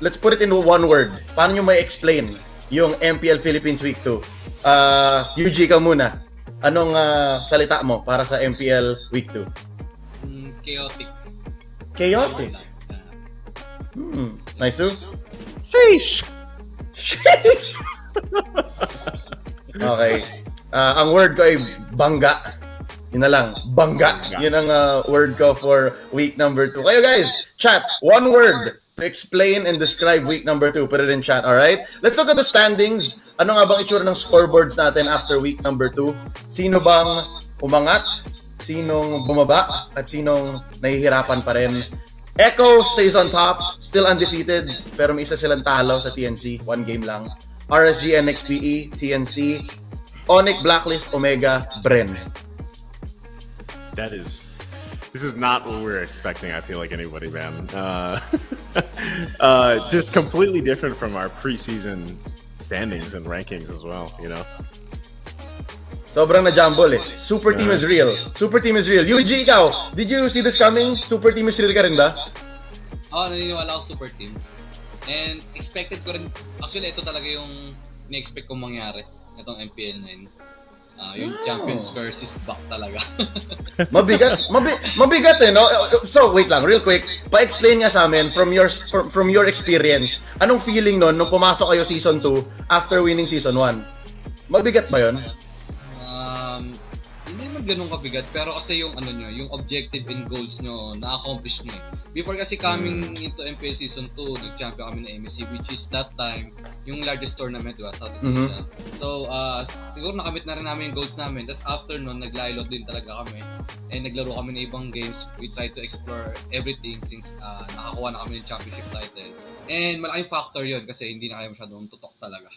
let's put it in one word. Paano nyo may explain yung MPL Philippines Week 2? UG ka muna. Anong salita mo para sa MPL Week 2? Chaotic. Chaotic? Nice, too? Sheesh! Okay. Ang word ko ay bangga. Yun na lang. Bangga. Yun ang word ko for week number 2. Kayo guys, chat. One word to explain and describe week number 2. Put it in chat, alright? Let's look at the standings. Ano nga bang itsura ng scoreboards natin after week number 2? Sino bang umangat? Sinong bumaba? At sinong nahihirapan pa rin? Echo stays on top. Still undefeated. Pero may isa silang talo sa TNC. 1 game lang. RSG, NXPE, TNC, Onyx, Blacklist, Omega, Bren. This is not what we were expecting, I feel like, anybody, man. Just completely different from our preseason standings and rankings as well, you know? Sobrang na-jumble eh. Super team is real. Super team is real. UG, ikaw, did you see this coming? Super team is real ka rin ba? Naniniwala ako super team. And expected ko rin, actually ito talaga yung ni-expect kong mangyari itong MPL 9. Yung Champions curse is back talaga. Mabigat eh, no? So, wait lang, real quick. Pa-explain nga sa amin from your experience. Anong feeling nun nung pumasok kayo season 2 after winning season 1? Mabigat ba yun? Hindi naman ganun kabigat, pero kasi yung yung objective and goals nyo na-accomplish nyo eh. Before kasi coming into MPL Season 2, nag-champion kami ng MEC, which is that time yung largest tournament, diba? Southeast Asia. So, siguro nakamit na rin namin yung goals namin. Tapos after nun, nag-lilo din talaga kami. And naglaro kami ng ibang games. We try to explore everything since nakakuha na kami ng championship title. And malaking factor yun kasi hindi na kayo masyadong tutok talaga.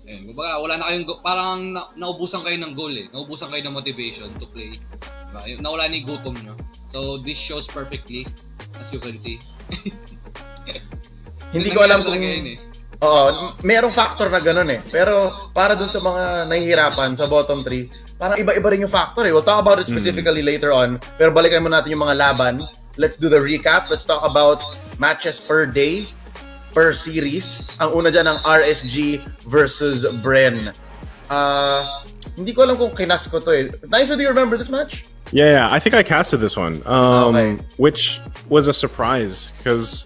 Ayun, kumbaga, wala na kayong parang naubusan kayo ng goal eh. Naubusan kayo ng motivation to play. Diba? Nawala na yung gutom nyo. So, this shows perfectly, as you can see. Hindi ko alam kung... merong factor na ganun eh. Pero, para dun sa mga nahihirapan sa bottom 3, parang iba-iba rin yung factor eh. We'll talk about it specifically later on. Pero balikan mo natin yung mga laban. Let's do the recap. Let's talk about matches per day, per series. Ang una dyan ang RSG versus Bren. Hindi ko alam kung kinas ko to eh. Nice, do you remember this match? Yeah, I think I casted this one, Okay. which was a surprise because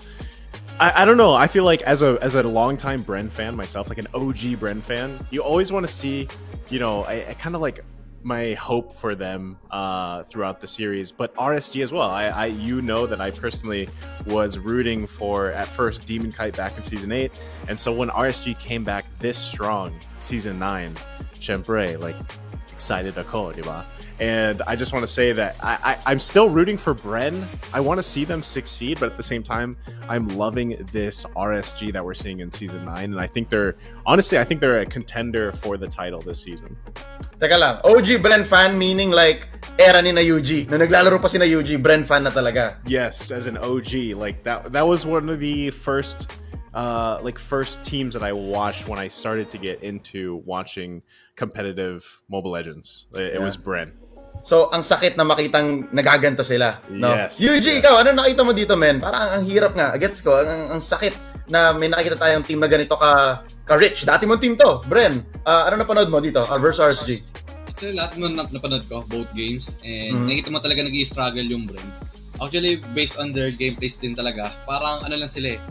I don't know. I feel like as a longtime Bren fan myself, like an OG Bren fan, you always want to see, I kind of like my hope for them throughout the series, but RSG as well. I that I personally was rooting for at first Demon Kite back in season 8, and so when RSG came back this strong season 9, syempre, like excited ako, diba? And I just want to say that I'm still rooting for Bren. I want to see them succeed, but at the same time, I'm loving this RSG that we're seeing in Season 9. And I think they're a contender for the title this season. Teka lang, OG Bren fan meaning like era ni na UG. Nung naglalaro pa si na UG, Bren fan na talaga. Yes, as an OG. Like that was one of the first teams that I watched when I started to get into watching competitive Mobile Legends. It was Bren. So, ang sakit na makitang nagaganto sila. No? Yes. UG, ikaw, ano nakita mo dito, men? Parang ang hirap nga. Gets ko, ang sakit na may nakikita tayong team na ganito ka-rich. Dati mong team to, Bren. Ano napanood mo dito versus RSG? Actually, lahat mo napanood ko, both games. And nakita mo talaga nag-i-struggle yung Bren. Actually, based on their gameplays din talaga, parang ano lang sila eh.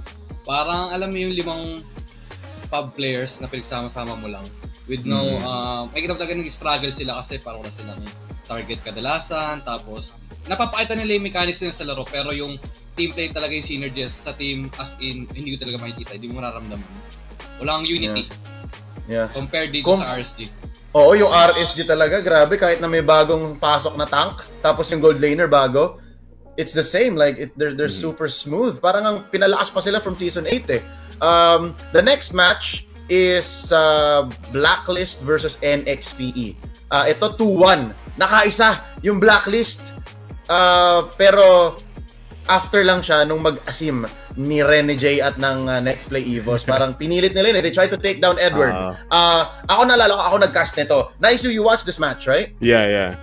Parang alam mo yung 5 pub players na pinagsama-sama mo lang. With no, makikita mo talaga nag-i-struggle sila kasi parang wala silang target kadalasan, tapos napapakita nila yung mechanics nila sa laro, pero yung team play talaga yung synergy sa team, as in, hindi ko talaga makikita, hindi mo mararamdaman. Walang unity. Yeah. Compared dito sa RSG. Oo, yung RSG talaga, grabe, kahit na may bagong pasok na tank, tapos yung gold laner bago, it's the same, like, they're super smooth. Parang ang pinalakas pa sila from Season 8 eh. The next match is Blacklist versus NXPE. Ito 2-1. Nakaisa yung Blacklist. Pero after lang siya nung mag-asim ni Rene J at ng Netplay Evos. Parang pinilit nila yun. They tried to take down Edward. Ako nalala ko, ako nag-cast nito. Nice, you watched this match, right? Yeah.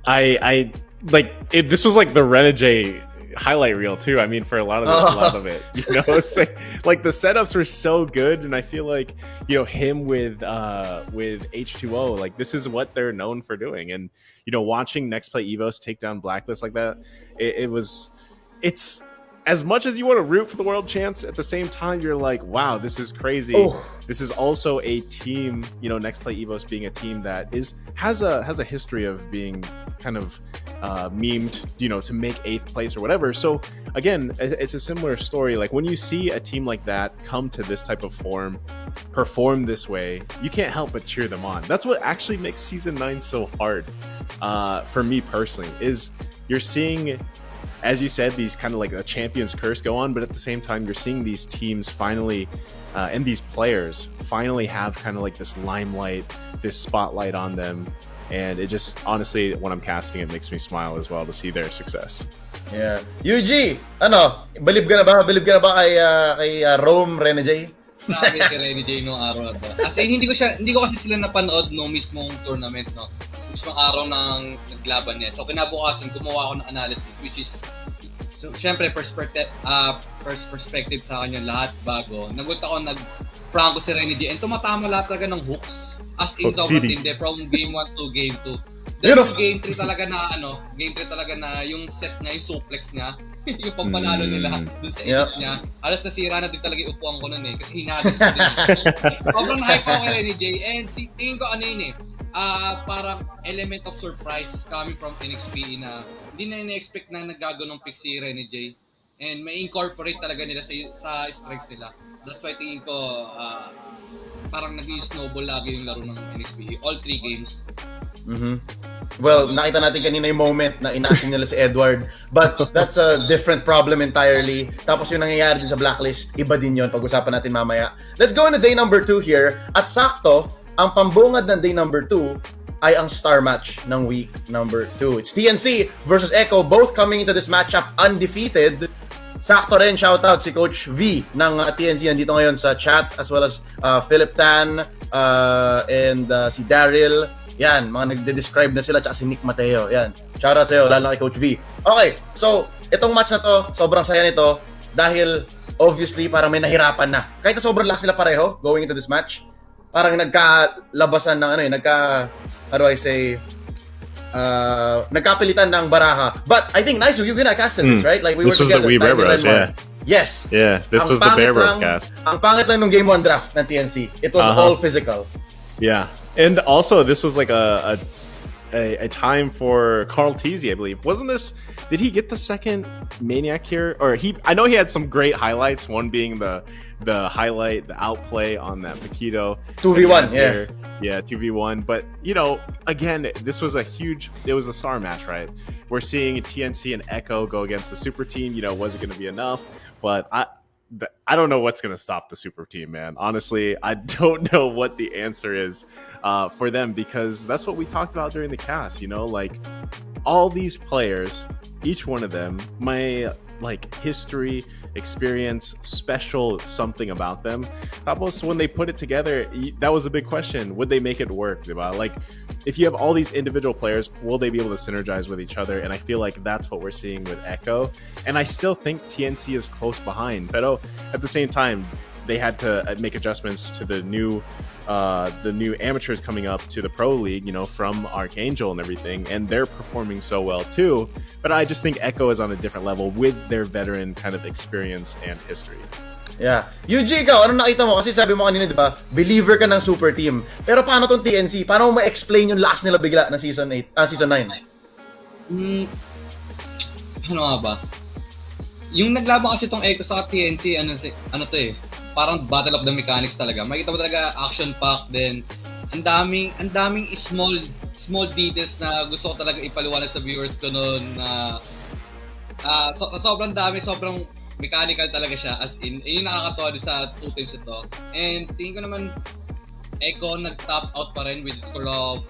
I like it. This was like the Rene J highlight reel too. I mean, for a lot of it, you know, it's like the setups were so good, and I feel like, you know, him with H2O, like this is what they're known for doing. And you know, watching Next Play Evos take down Blacklist like that, it's as much as you want to root for the world champs, at the same time you're like, wow, this is crazy. Oh. This is also a team, you know, Next Play Evos being a team that has a history of being kind of memed, you know, to make 8th place or whatever. So again, it's a similar story. Like when you see a team like that come to this type of form, perform this way, you can't help but cheer them on. That's what actually makes Season 9 so hard for me personally, is you're seeing, as you said, these kind of like a champion's curse go on, but at the same time, you're seeing these teams finally, and these players finally have kind of like this limelight, this spotlight on them. And it just, honestly, when I'm casting, it makes me smile as well to see their success. Yeah. UG, ano, believe ka na ba kay Rome Renegade? Sabi si Renny J nung araw na to. As in, hindi ko kasi sila napanood no mismong tournament, no. Mismong araw ng naglaban niya. So kinabukasan gumawa ako ng analysis, which is, so syempre perspective sa kanya lahat bago. Nagulat ako, nag-franco si Renny J, and tumatama lahat talaga ng hooks. As in, sobrang tindi from game 1 to game 2. Then game 3 talaga na yung set niya, yung suplex niya, yung pampanalo nila dun sa edit niya. Alas nasira na din talaga yung upuan ko nun kasi hinagis ko din. Sobrang hype ako kay Renny J. And tingin ko ano yun parang element of surprise coming from NXP na hindi na ina-expect na nagaganong pick si Renny J. And may incorporate talaga nila sa strikes nila. That's why tingin ko parang nag-snowball lagi yung laro ng NXP. All 3 games. Mm-hmm. Well, nakita natin kanina yung moment na inasin nila si Edward, but that's a different problem entirely. Tapos yung nangyayari din sa Blacklist, iba din yun, pag-usapan natin mamaya. Let's go into day number 2 here. At sakto, ang pambungad ng day number 2 ay ang star match ng week number 2. It's TNC versus Echo, both coming into this matchup undefeated. Sakto rin, shoutout si Coach V ng TNC nandito ngayon sa chat, as well as Philip Tan and si Daryl. Yan, mga nagde-describe na sila, tsaka si Nick Mateo. Yan, shoutout sa'yo, lalo kay Coach V. Okay, so itong match na to, sobrang saya nito dahil obviously parang may nahirapan na. Kahit na sobrang lakas sila pareho going into this match, parang nagkalabasan ng how do I say, nagkapilitan ng baraha. But I think, nice, you and I casted this, right? Like we this were together. This was the We Bear Bros, yeah. Yes. Yeah, this was the Bear Bros cast. Ang pangit lang nung game 1 draft ng TNC. It was all physical. Yeah. And also, this was like a time for Carl Teasy, I believe. Wasn't this? Did he get the second Maniac here? Or I know he had some great highlights. One being the highlight, the outplay on that Paquito 2v1, yeah. Yeah, 2v1. But you know, again, this was it was a star match, right? We're seeing TNC and Echo go against the super team. You know, was it going to be enough? But I don't know what's going to stop the super team, man. Honestly, I don't know what the answer is for them, because that's what we talked about during the cast, you know, like all these players, each one of them, my like history, experience, special something about them. Tapos when they put it together, that was a big question. Would they make it work? Diba? Like, if you have all these individual players, will they be able to synergize with each other? And I feel like that's what we're seeing with Echo. And I still think TNC is close behind. But at the same time, they had to make adjustments to the new amateurs coming up to the pro league, you know, from Archangel and everything, and they're performing so well too. But I just think Echo is on a different level with their veteran kind of experience and history. Yeah. UG, ikaw, ano nakita mo? Kasi sabi mo kanina, di ba, believer ka ng super team. Pero paano tong TNC? Paano mo ma-explain yung last nila bigla na season 9? Ano nga ba? Yung naglaban kasi tong Echo sa TNC, ano to eh, parang battle of the mechanics talaga. Makikita mo talaga action pack, then ang daming small details na gusto ko talaga ipaliwanag sa viewers ko noon na sobrang mechanical talaga siya, as in yung nakakatawa din sa 2 teams ito. And tingin ko naman Echo nag-top out pa rin with a score of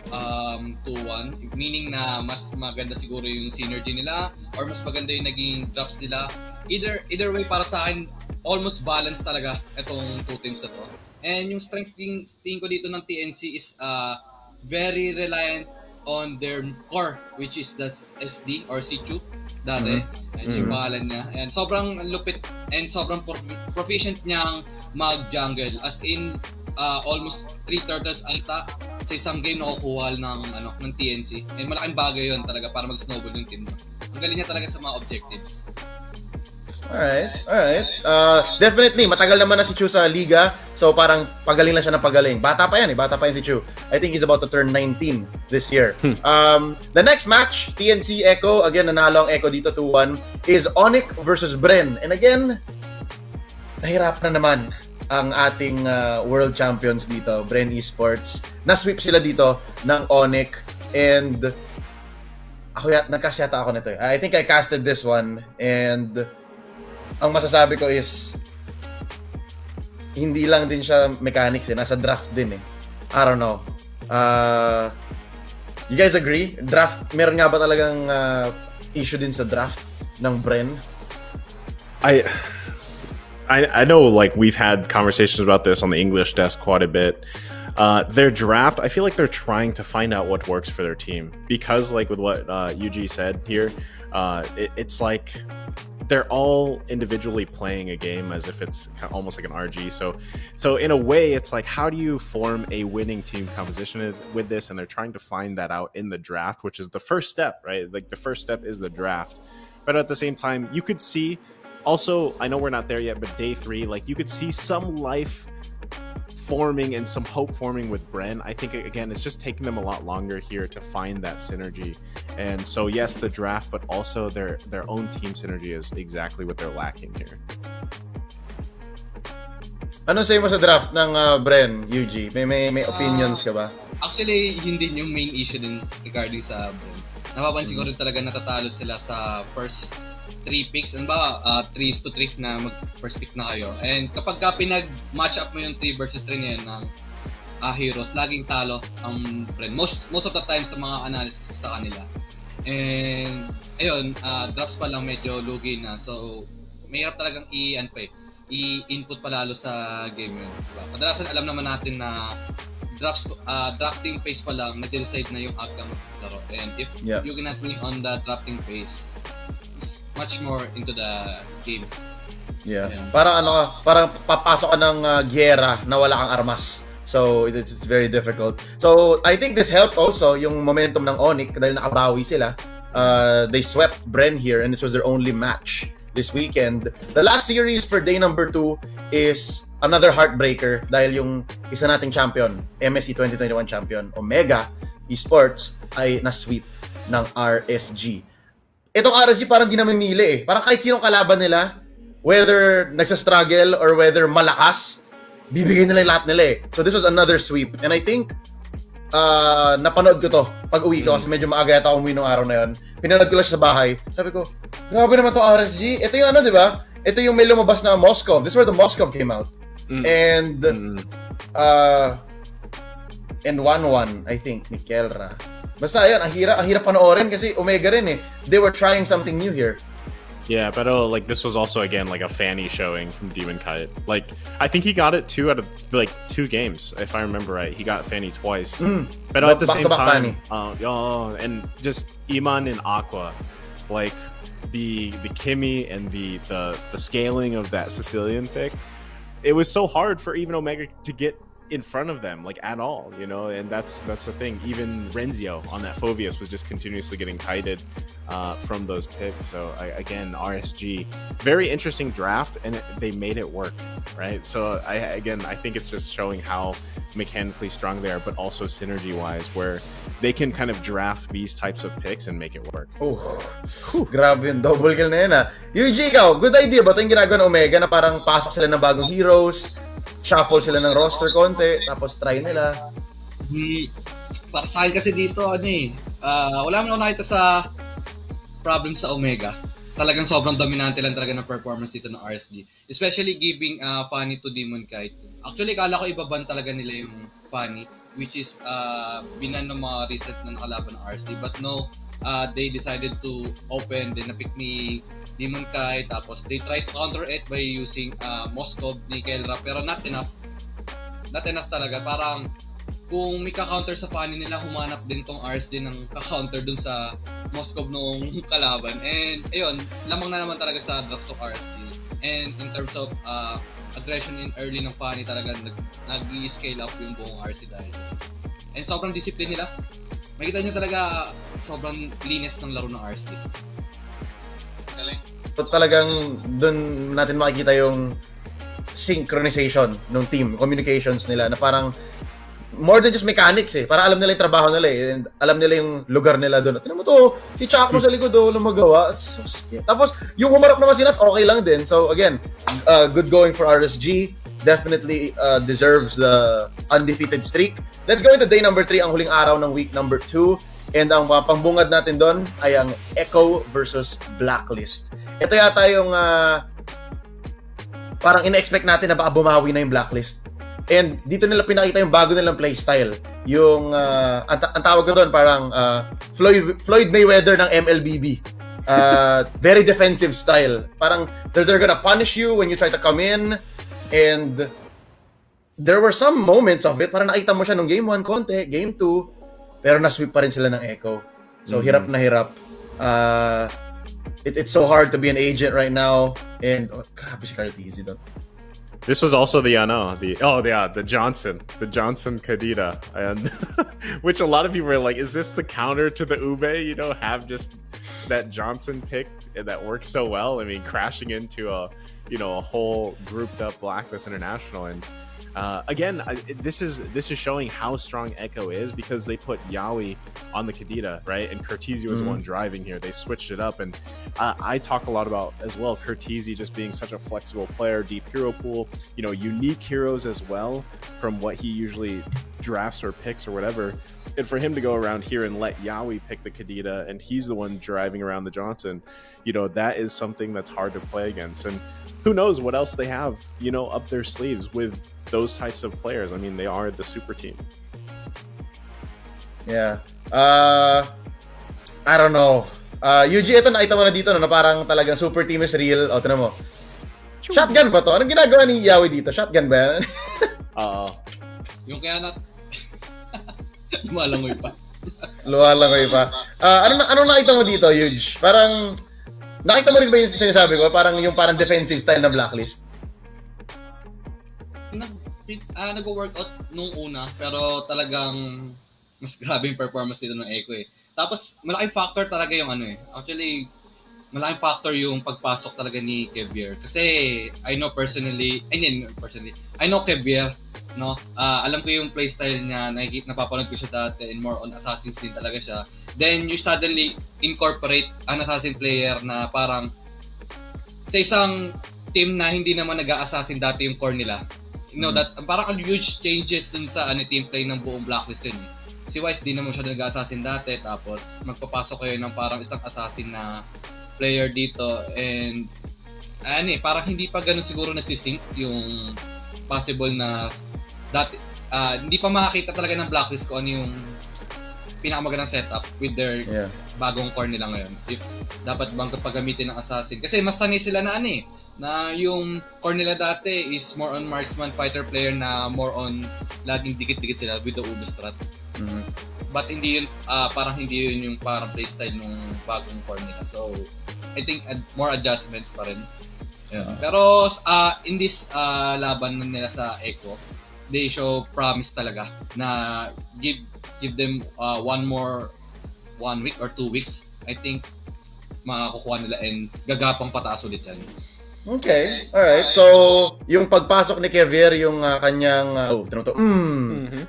2-1, meaning na mas maganda siguro yung synergy nila or mas maganda yung naging drafts nila. Either way, para sa akin almost balanced talaga itong 2 teams na to. And yung strengths tingin ko dito ng TNC is very reliant on their core, which is the SD or C2 dati. Ayun yung pangalan niya. And sobrang lupit and sobrang proficient niyang mag-jungle. As in, almost 3 turtles ata sa isang game nakukuha ng TNC. And malaking bagay yun talaga para mag-snowball yung team. Ang galing niya talaga sa mga objectives. Alright. Definitely, matagal naman na si Chu sa liga. So parang pagaling lang siya ng pagaling. Bata pa yan si Chu. I think he's about to turn 19 this year. The next match, TNC Echo, again nanalo ang Echo dito 2-1, is Onyx versus Bren. And again, nahirap na naman ang ating world champions dito, Bren Esports. Na-sweep sila dito ng Onyx. And nagkast yata ako nito. I think I casted this one. And ang masasabi ko is hindi lang din siya mechanics nasa draft din I don't know. You guys agree? Draft, meron nga ba talagang issue din sa draft ng Bren? I know, like, we've had conversations about this on the English desk quite a bit. Their draft, I feel like they're trying to find out what works for their team, because like with what UG said here, it's like they're all individually playing a game as if it's almost like an RG. So in a way, it's like, how do you form a winning team composition with this? And they're trying to find that out in the draft, which is the first step, right? Like the first step is the draft. But at the same time, you could see also, I know we're not there yet, but day 3, like you could see some life forming and some hope forming with Bren. I think, again, it's just taking them a lot longer here to find that synergy. And so, yes, the draft, but also their own team synergy is exactly what they're lacking here. Ano say mo sa draft ng Bren, UG? May opinions ka ba? Actually, yun din yung main issue din regarding sa Bren. Napapansin ko rin talaga natatalo sila sa first 3 picks. Ano ba? 3-3 na mag-first pick na kayo. And kapag pinag-match up mo yung 3 versus 3 na yun ng heroes, laging talo ang Bren. Most of the time sa mga analysis ko sa kanila. And, ayun, drops pa lang medyo lugi na. So, mahirap talagang i-input palalo sa game yun. Diba? Kadalasan alam naman natin na drafting phase pa lang, nag-decide na yung outcome of the laro. And if you cannot win on the drafting phase, it's much more into the game. Yeah. Parang parang papasok ka ng giyera na wala kang armas. So, it's very difficult. So, I think this helped also yung momentum ng Onyx dahil nakabawi sila. They swept Bren here and this was their only match this weekend. The last series for day number 2 is another heartbreaker dahil yung isa nating champion, MSC 2021 champion, Omega Esports, ay na-sweep ng RSG. Itong RSG parang di na mamili Parang kahit sinong kalaban nila, whether nagsa-struggle or whether malakas, bibigyan nila yung lahat nila So this was another sweep. And I think, napanood ko to pag uwi ko kasi medyo maaga yata umuwi nung araw na yun. Pinanood ko lang sa bahay. Sabi ko, grabe naman to RSG. Ito yung di ba? Ito yung may lumabas na Moscow. This is where the Moscow came out. And 1-1, I think, ni Kelra. Basta yun, ang hirap panoorin kasi Omega rin They were trying something new here. Yeah, but like this was also again like a Fanny showing from Demon Kite. Like I think he got it 2 out of like 2 games, if I remember right. He got Fanny twice. But at the same time, and just Iman and Aqua, like the Kimmy and the scaling of that Sicilian pick, it was so hard for even Omega to get in front of them, like at all, and that's the thing. Even Renzio on that Phoveus was just continuously getting kited from those picks. So again, RSG, very interesting draft, and they made it work, right? So I think it's just showing how mechanically strong they are, but also synergy-wise, where they can kind of draft these types of picks and make it work. Grabe yun, double kill na yun UG, ikaw, good idea ba ito yung ginagawa ng Omega na parang pasok sila ng bagong heroes, shuffle sila ng roster konti, tapos try nila? Para sa akin kasi dito, wala mo nakita sa problem sa Omega. Talagang sobrang dominante lang talaga ng performance dito ng RSG. Especially giving Fanny to Demon Kite. Actually, kala ko ibaban talaga nila yung Fanny, which is binan ng mga recent na nakalaban ng RSG. But no, they decided to open, then na-pick ni Demon Kite, tapos they tried to counter it by using Moscow ni Kelra, pero not enough talaga. Parang kung may ka-counter sa funny nila, humanap din tong RSD ng ka-counter dun sa Moscow nung kalaban. And ayun, lamang na naman talaga sa drops of RSD. And in terms of aggression in early ng funny, talaga nag-scale up yung buong RC dahil. And sobrang discipline nila. Makita nyo talaga sobrang linis ng laro ng RSD. So, talagang doon natin makikita yung synchronization ng team, communications nila na parang more than just mechanics eh. Para alam nila yung trabaho nila eh. And alam nila yung lugar nila doon. Tignan mo to, si Chakro sa likod walang magawa. Tapos, yung humarap naman sila, okay lang din. So again, good going for RSG. Definitely deserves the undefeated streak. Let's go into day number 3, ang huling araw ng week number 2. And ang pangbungad natin doon ay ang Echo versus Blacklist. Ito yata yung parang ina-expect natin na baka bumawi na yung Blacklist. And dito nila pinakita yung bago nilang playstyle. Yung, ang tawag ko doon, parang Floyd Mayweather ng MLBB. Very defensive style. Parang they're gonna punish you when you try to come in. And there were some moments of it, parang nakita mo siya nung game 1 konti, game 2, pero na-sweep pa rin sila ng Echo. So hirap na hirap. It's so hard to be an agent right now. And grabe si Carl Tizzy doon. This was also the Johnson Kadita, and which a lot of people are like, is this the counter to the Ube? You know, have just that Johnson pick that works so well. I mean, crashing into a whole grouped up Blacklist International, and again, this is showing how strong Echo is because they put Yawi on the Kadita, right? And Curtizzi was the one driving here. They switched it up, and I talk a lot about as well Curtizzi just being such a flexible player, deep hero pool, unique heroes as well from what he usually drafts or picks or whatever. And for him to go around here and let Yawi pick the Kadita, and he's the one driving around the Johnson, that is something that's hard to play against. And who knows what else they have, up their sleeves with those types of players. I mean, they are the super team. Yeah. I don't know. Yuji, ito nakita mo na dito na parang talagang super team is real. O, tinan mo. Shotgun ba to? Anong ginagawa ni Yawi dito? Shotgun ba yan? Oo. Yung kaya lumalangoy pa. Lumalangoy pa. Anong nakita mo dito, Yuji? Parang nakita mo rin ba yung sinasabi ko? Parang yung parang defensive style na Blacklist? Nag-workout nung una, pero talagang mas grabe yung performance dito ng Echo eh. Tapos, malaking factor talaga yung Actually, malaking factor yung pagpasok talaga ni Kevier. Kasi, I know Kevier, no? Alam ko yung playstyle niya, napapanood ko siya dati, and more on Assassins din talaga siya. Then, you suddenly incorporate an Assassin player na parang sa isang team na hindi naman nag-a-assassin dati yung core nila. That parang huge changes dun sa team play ng buong Blacklist yun. Si Wise di naman siya nag-assassin dati, tapos magpapasok kayo ng parang isang assassin na player dito, and parang hindi pa ganun siguro nagsisync yung possible na dati, hindi pa makakita talaga ng Blacklist ko ano yung pinakamagandang setup with their bagong core nila ngayon. If dapat bang pagamitin ng assassin, kasi mas sanay sila na na yung core nila dati is more on marksman fighter player na more on laging dikit-dikit sila with the Uber strat. But hindi yun, parang hindi yun yung parang playstyle nung bagong core nila. So, I think more adjustments pa rin. Yeah. Pero in this laban nila sa Echo, they show promise talaga na give them 1 week or 2 weeks. I think makakukuha nila and gagapang pataas ulit yan. Okay, alright. So, yung pagpasok ni Kevier, yung kanyang,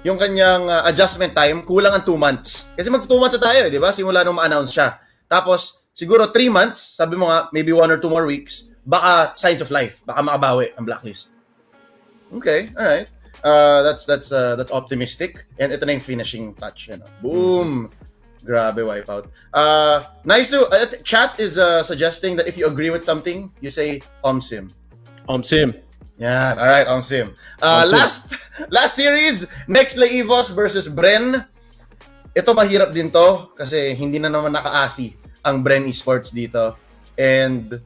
yung kanyang adjustment time, kulang ang 2 months. Kasi mag 2 months na tayo, di ba? Simula nung ma-announce siya. Tapos, siguro 3 months, sabi mo nga, maybe 1 or 2 more weeks, baka signs of life, baka makabawi ang Blacklist. Okay, alright. That's optimistic. And ito na yung finishing touch. Boom! Grabe, wipeout. Naisu, chat is suggesting that if you agree with something, you say Omsim. Omsim. Yeah, all right, Omsim. Last series, next play Evos versus Bren. Ito mahirap din to kasi hindi na naman nakaasi ang Bren Esports dito. And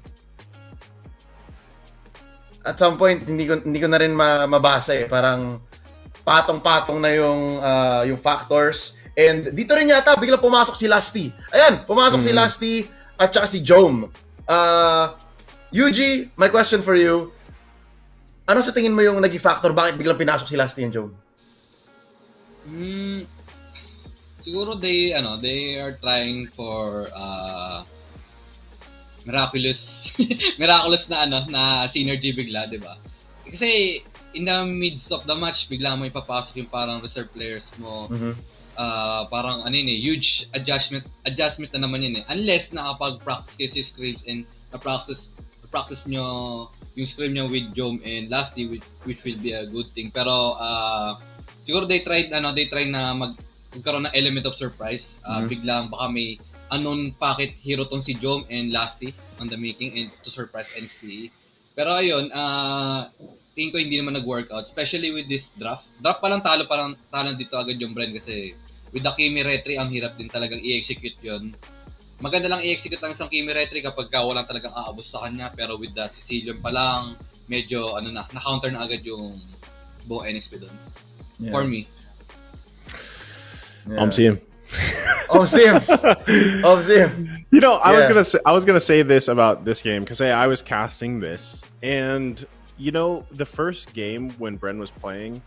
at some point hindi ko na rin mabasa eh. Parang patong-patong na yung factors. And dito rin yata biglang pumasok si Lusty. Ayan, pumasok si Lusty at saka si Jome. Yuji, my question for you. Ano sa tingin mo yung naging factor? Bakit biglang pinasok si Lusty and Jome? Siguro they are trying for miraculous na synergy bigla, 'di ba? Kasi in the midst of the match bigla mo ipapasok yung parang reserve players mo. Parang huge adjustment na naman yun eh. Unless nakapag-practice kayo si scrims and practice nyo yung scrim nyo with Jome and Lusty, which will be a good thing. Pero siguro they tried na magkaroon ng element of surprise. Biglang baka may unknown pocket hero tong si Jome and Lusty on the making and to surprise S3E. Pero ayun, tingin ko hindi naman nag-workout, especially with this draft. Draft pa lang talo dito agad yung brand kasi with the Kimi Retry, ang hirap din talagang i-execute yun. Maganda lang i-execute ang isang Kimi Retry kapag walang talagang aabos sa kanya, pero with the Sicilian pa lang, medyo na-counter na agad yung buong NXP doon. Yeah. For me. Yeah. See him. You know, I was gonna say this about this game because I was casting this, and you know, the first game when Bren was playing,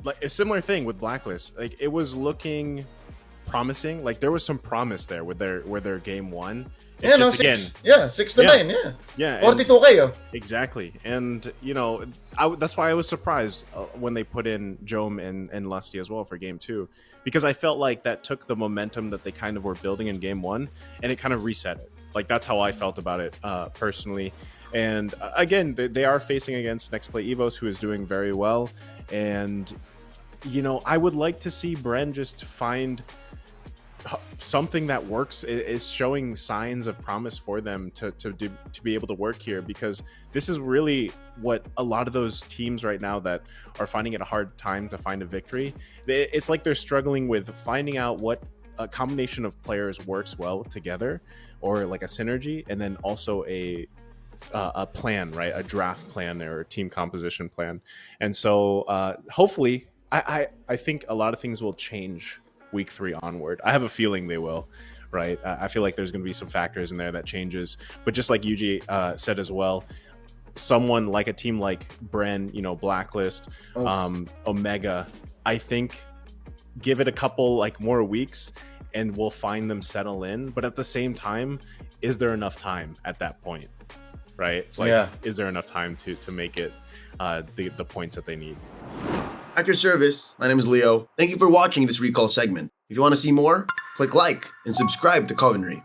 like a similar thing with Blacklist, like it was looking promising. Like there was some promise there with their game one. It's 6 to 9, yeah. 42K. Exactly, and you know, that's why I was surprised when they put in Jome and Lusty as well for game 2, because I felt like that took the momentum that they kind of were building in game 1, and it kind of reset it. Like that's how I felt about it personally. And again, they are facing against Next Play Evos, who is doing very well, and you know, I would like to see Bren just find something that works, is showing signs of promise for them to be able to work here, because this is really what a lot of those teams right now that are finding it a hard time to find a victory, it's like they're struggling with finding out what a combination of players works well together, or like a synergy, and then also a plan, right? A draft plan or a team composition plan. And so hopefully I think a lot of things will change week 3 onward. I have a feeling they will, right? I feel like there's going to be some factors in there that changes, but just like Yuji said as well, someone like a team like Bren, you know, Blacklist, Omega, I think give it a couple like more weeks and we'll find them settle in. But at the same time, is there enough time at that point, right? Like, is there enough time to make it the points that they need? At your service, my name is Leo. Thank you for watching this recall segment. If you want to see more, click like and subscribe to Covenry.